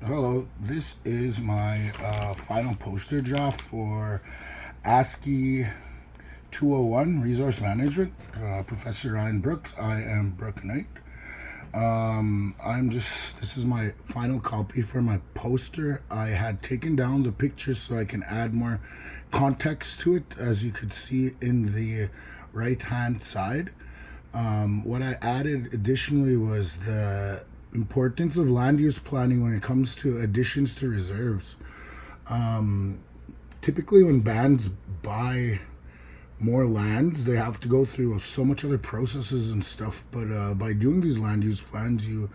Hello, this is my final poster draft for ASCII 201 Resource Management. Professor Ryan Brooks. I am Brooke Knight. This is my final copy for my poster. I had taken down the pictures so I can add more context to it, as you could see in the right hand side. What I added additionally was the importance of land use planning when it comes to additions to reserves. Typically, when bands buy more lands, they have to go through so much other processes and stuff. But by doing these land use plans, you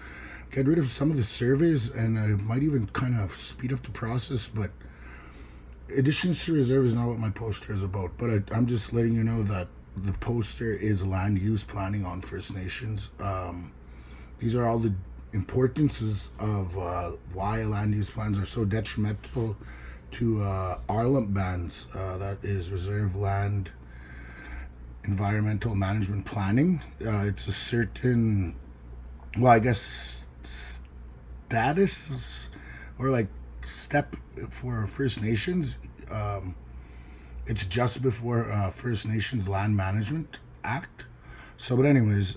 get rid of some of the surveys, and it might even kind of speed up the process. But additions to reserve is not what my poster is about. But I'm just letting you know that the poster is land use planning on First Nations. These are all the importances of why land use plans are so detrimental to RLUMP bands. That is reserve land environmental management planning. It's a certain, well, I guess status or like step for First Nations. It's just before First Nations Land Management Act. So, but anyways,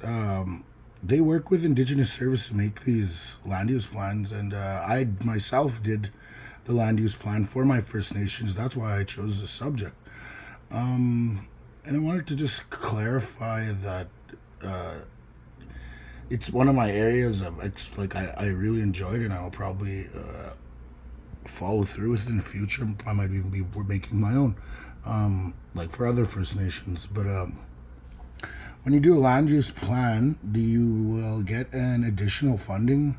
they work with Indigenous Service to make these land use plans, and I myself did the land use plan for my First Nations. That's why I chose the subject. And I wanted to just clarify that it's one of my areas of I really enjoyed, and I'll probably follow through with it in the future. I might even be making my own, like for other First Nations. But when you do a land use plan, you will get an additional funding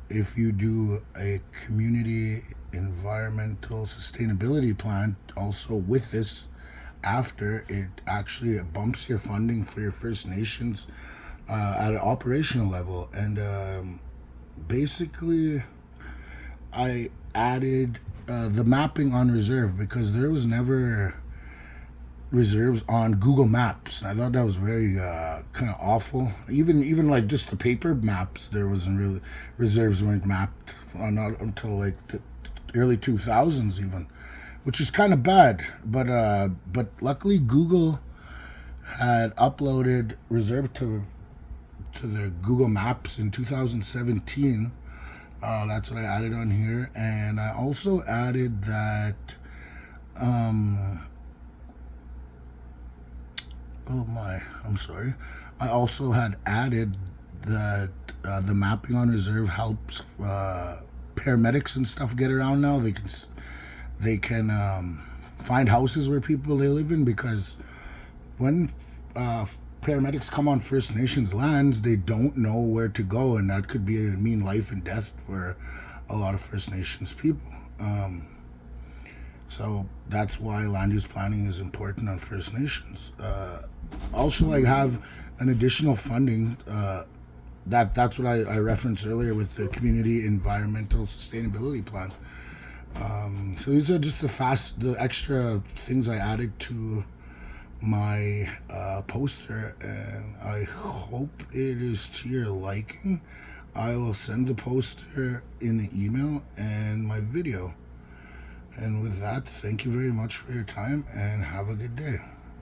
if you do a community environmental sustainability plan also with this. After it actually bumps your funding for your First Nations at an operational level. And basically I added the mapping on reserve, because there was never reserves on Google Maps. I thought that was very kind of awful. Even like just the paper maps, there wasn't really, reserves weren't mapped not until like the early 2000s even, which is kind of bad. But luckily Google had uploaded reserve to the Google Maps in 2017. That's what I added on here, and I also added that. Oh my, I'm sorry. I also had added that the mapping on reserve helps paramedics and stuff get around now. They can find houses where people they live in, because when paramedics come on First Nations lands, they don't know where to go, and that could mean life and death for a lot of First Nations people. So that's why land use planning is important on First Nations. Also, like, have an additional funding. That's what I referenced earlier with the community environmental sustainability plan. So these are just the extra things I added to my poster, and I hope it is to your liking. I will send the poster in the email and my video. And with that, thank you very much for your time, and have a good day.